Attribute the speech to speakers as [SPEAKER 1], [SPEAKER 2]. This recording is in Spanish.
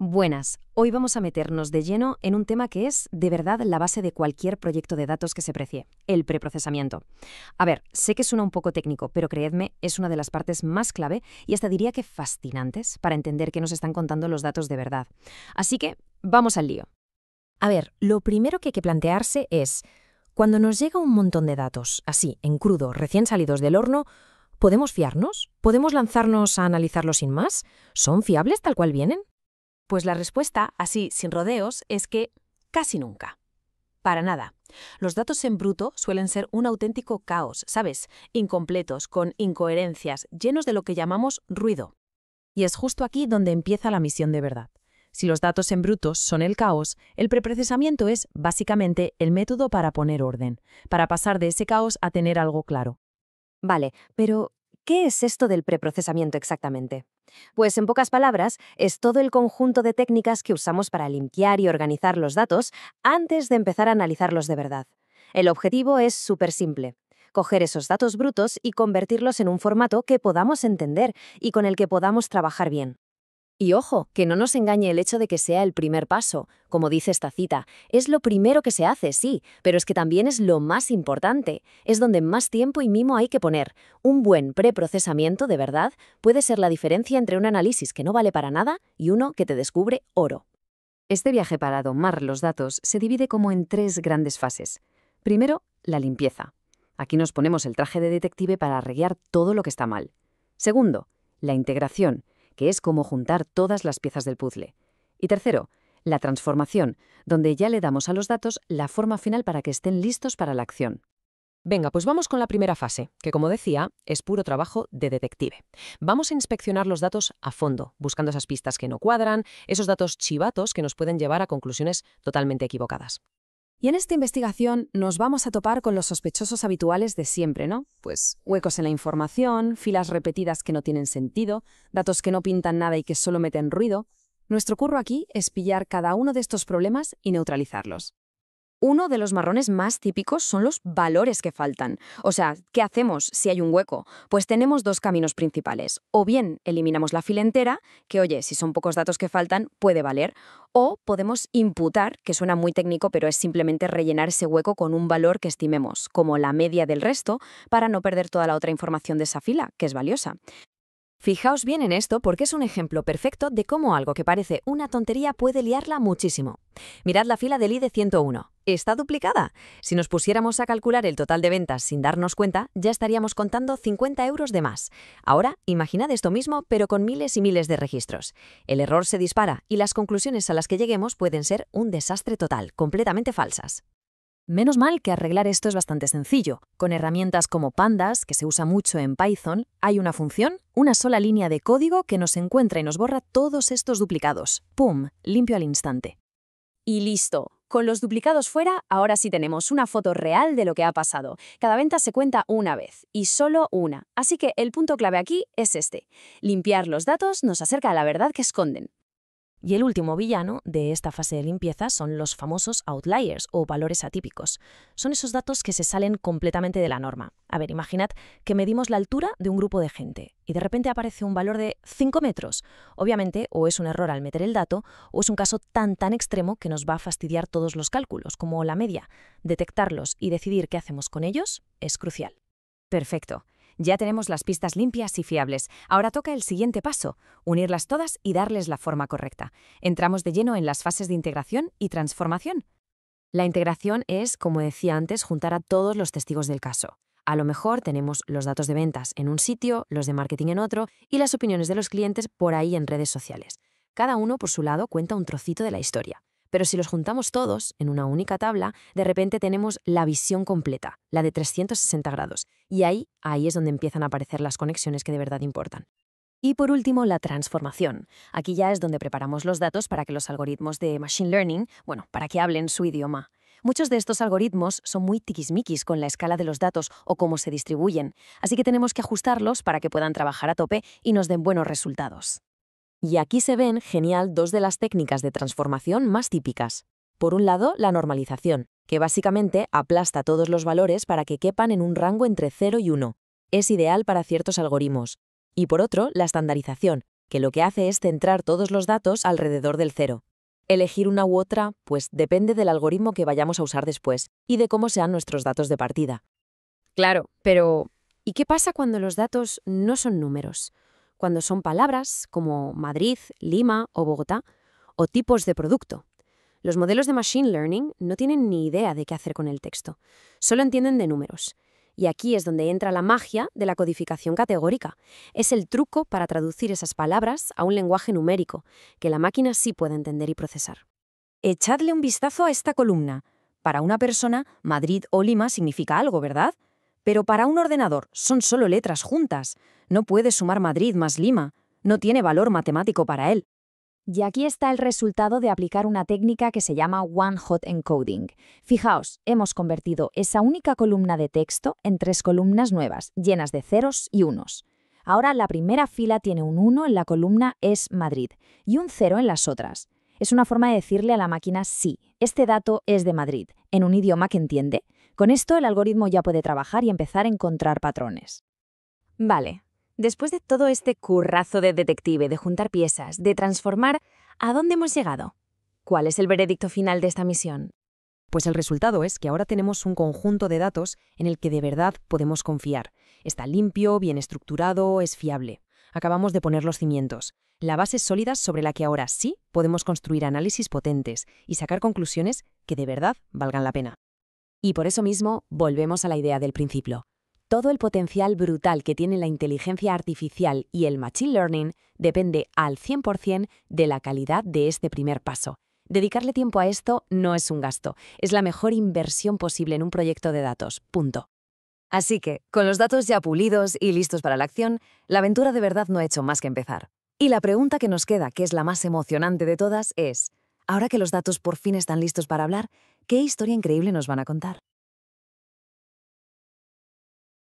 [SPEAKER 1] Buenas, hoy vamos a meternos de lleno en un tema que es, de verdad, la base de cualquier proyecto de datos que se precie, el preprocesamiento. A ver, sé que suena un poco técnico, pero creedme, es una de las partes más clave y hasta diría que fascinantes para entender qué nos están contando los datos de verdad. Así que, vamos al lío.
[SPEAKER 2] A ver, lo primero que hay que plantearse es, cuando nos llega un montón de datos, así, en crudo, recién salidos del horno, ¿podemos fiarnos? ¿Podemos lanzarnos a analizarlos sin más? ¿Son fiables tal cual vienen?
[SPEAKER 3] Pues la respuesta, así sin rodeos, es que casi nunca. Para nada. Los datos en bruto suelen ser un auténtico caos, ¿sabes? Incompletos, con incoherencias, llenos de lo que llamamos ruido. Y es justo aquí donde empieza la misión de verdad. Si los datos en bruto son el caos, el preprocesamiento es, básicamente, el método para poner orden, para pasar de ese caos a tener algo claro.
[SPEAKER 1] Vale, pero ¿qué es esto del preprocesamiento exactamente? Pues en pocas palabras, es todo el conjunto de técnicas que usamos para limpiar y organizar los datos antes de empezar a analizarlos de verdad. El objetivo es súper simple: coger esos datos brutos y convertirlos en un formato que podamos entender y con el que podamos trabajar bien. Y ojo, que no nos engañe el hecho de que sea el primer paso. Como dice esta cita, es lo primero que se hace, sí, pero es que también es lo más importante. Es donde más tiempo y mimo hay que poner. Un buen preprocesamiento, de verdad, puede ser la diferencia entre un análisis que no vale para nada y uno que te descubre oro. Este viaje para domar los datos se divide como en tres grandes fases. Primero, la limpieza. Aquí nos ponemos el traje de detective para arreglar todo lo que está mal. Segundo, la integración, que es como juntar todas las piezas del puzzle. Y tercero, la transformación, donde ya le damos a los datos la forma final para que estén listos para la acción.
[SPEAKER 2] Venga, pues vamos con la primera fase, que como decía, es puro trabajo de detective. Vamos a inspeccionar los datos a fondo, buscando esas pistas que no cuadran, esos datos chivatos que nos pueden llevar a conclusiones totalmente equivocadas.
[SPEAKER 3] Y en esta investigación nos vamos a topar con los sospechosos habituales de siempre, ¿no? Pues huecos en la información, filas repetidas que no tienen sentido, datos que no pintan nada y que solo meten ruido. Nuestro curro aquí es pillar cada uno de estos problemas y neutralizarlos. Uno de los marrones más típicos son los valores que faltan. O sea, ¿qué hacemos si hay un hueco? Pues tenemos dos caminos principales. O bien eliminamos la fila entera, que oye, si son pocos datos que faltan, puede valer. O podemos imputar, que suena muy técnico, pero es simplemente rellenar ese hueco con un valor que estimemos, como la media del resto, para no perder toda la otra información de esa fila, que es valiosa.
[SPEAKER 2] Fijaos bien en esto porque es un ejemplo perfecto de cómo algo que parece una tontería puede liarla muchísimo. Mirad la fila del IDE 101. Está duplicada. Si nos pusiéramos a calcular el total de ventas sin darnos cuenta, ya estaríamos contando 50 euros de más. Ahora, imaginad esto mismo, pero con miles y miles de registros. El error se dispara y las conclusiones a las que lleguemos pueden ser un desastre total, completamente falsas.
[SPEAKER 3] Menos mal que arreglar esto es bastante sencillo. Con herramientas como Pandas, que se usa mucho en Python, hay una función, una sola línea de código que nos encuentra y nos borra todos estos duplicados. ¡Pum! Limpio al instante. Y listo. Con los duplicados fuera, ahora sí tenemos una foto real de lo que ha pasado. Cada venta se cuenta una vez, y solo una. Así que el punto clave aquí es este. Limpiar los datos nos acerca a la verdad que esconden.
[SPEAKER 2] Y el último villano de esta fase de limpieza son los famosos outliers o valores atípicos. Son esos datos que se salen completamente de la norma. A ver, imaginad que medimos la altura de un grupo de gente y de repente aparece un valor de 5 metros. Obviamente, o es un error al meter el dato, o es un caso tan extremo que nos va a fastidiar todos los cálculos, como la media. Detectarlos y decidir qué hacemos con ellos es crucial.
[SPEAKER 1] Perfecto. Ya tenemos las pistas limpias y fiables. Ahora toca el siguiente paso: unirlas todas y darles la forma correcta. Entramos de lleno en las fases de integración y transformación. La integración es, como decía antes, juntar a todos los testigos del caso. A lo mejor tenemos los datos de ventas en un sitio, los de marketing en otro y las opiniones de los clientes por ahí en redes sociales. Cada uno, por su lado, cuenta un trocito de la historia. Pero si los juntamos todos en una única tabla, de repente tenemos la visión completa, la de 360 grados. Y ahí es donde empiezan a aparecer las conexiones que de verdad importan. Y por último, la transformación. Aquí ya es donde preparamos los datos para que los algoritmos de Machine Learning, para que hablen su idioma. Muchos de estos algoritmos son muy tiquismiquis con la escala de los datos o cómo se distribuyen, así que tenemos que ajustarlos para que puedan trabajar a tope y nos den buenos resultados. Y aquí se ven genial dos de las técnicas de transformación más típicas. Por un lado, la normalización, que básicamente aplasta todos los valores para que quepan en un rango entre 0 y 1. Es ideal para ciertos algoritmos. Y por otro, la estandarización,
[SPEAKER 2] que lo que hace es centrar todos los datos alrededor del cero. Elegir una u otra, pues depende del algoritmo que vayamos a usar después y de cómo sean nuestros datos de partida.
[SPEAKER 3] Claro, pero ¿y qué pasa cuando los datos no son números? Cuando son palabras como Madrid, Lima o Bogotá, o tipos de producto. Los modelos de Machine Learning no tienen ni idea de qué hacer con el texto, solo entienden de números. Y aquí es donde entra la magia de la codificación categórica. Es el truco para traducir esas palabras a un lenguaje numérico, que la máquina sí puede entender y procesar.
[SPEAKER 1] Echadle un vistazo a esta columna. Para una persona, Madrid o Lima significa algo, ¿verdad? Pero para un ordenador son solo letras juntas. No puede sumar Madrid más Lima. No tiene valor matemático para él.
[SPEAKER 4] Y aquí está el resultado de aplicar una técnica que se llama One-Hot Encoding. Fijaos, hemos convertido esa única columna de texto en 3 columnas nuevas, llenas de ceros y unos. Ahora la primera fila tiene un 1 en la columna es Madrid y un 0 en las otras. Es una forma de decirle a la máquina sí, este dato es de Madrid, en un idioma que entiende. Con esto el algoritmo ya puede trabajar y empezar a encontrar patrones.
[SPEAKER 2] Vale. Después de todo este currazo de detective, de juntar piezas, de transformar, ¿a dónde hemos llegado? ¿Cuál es el veredicto final de esta misión?
[SPEAKER 1] Pues el resultado es que ahora tenemos un conjunto de datos en el que de verdad podemos confiar. Está limpio, bien estructurado, es fiable. Acabamos de poner los cimientos, la base sólida sobre la que ahora sí podemos construir análisis potentes y sacar conclusiones que de verdad valgan la pena.
[SPEAKER 3] Y por eso mismo volvemos a la idea del principio. Todo el potencial brutal que tiene la inteligencia artificial y el machine learning depende al 100% de la calidad de este primer paso. Dedicarle tiempo a esto no es un gasto, es la mejor inversión posible en un proyecto de datos. Punto.
[SPEAKER 1] Así que, con los datos ya pulidos y listos para la acción, la aventura de verdad no ha hecho más que empezar. Y la pregunta que nos queda, que es la más emocionante de todas, es, ahora que los datos por fin están listos para hablar, ¿qué historia increíble nos van a contar?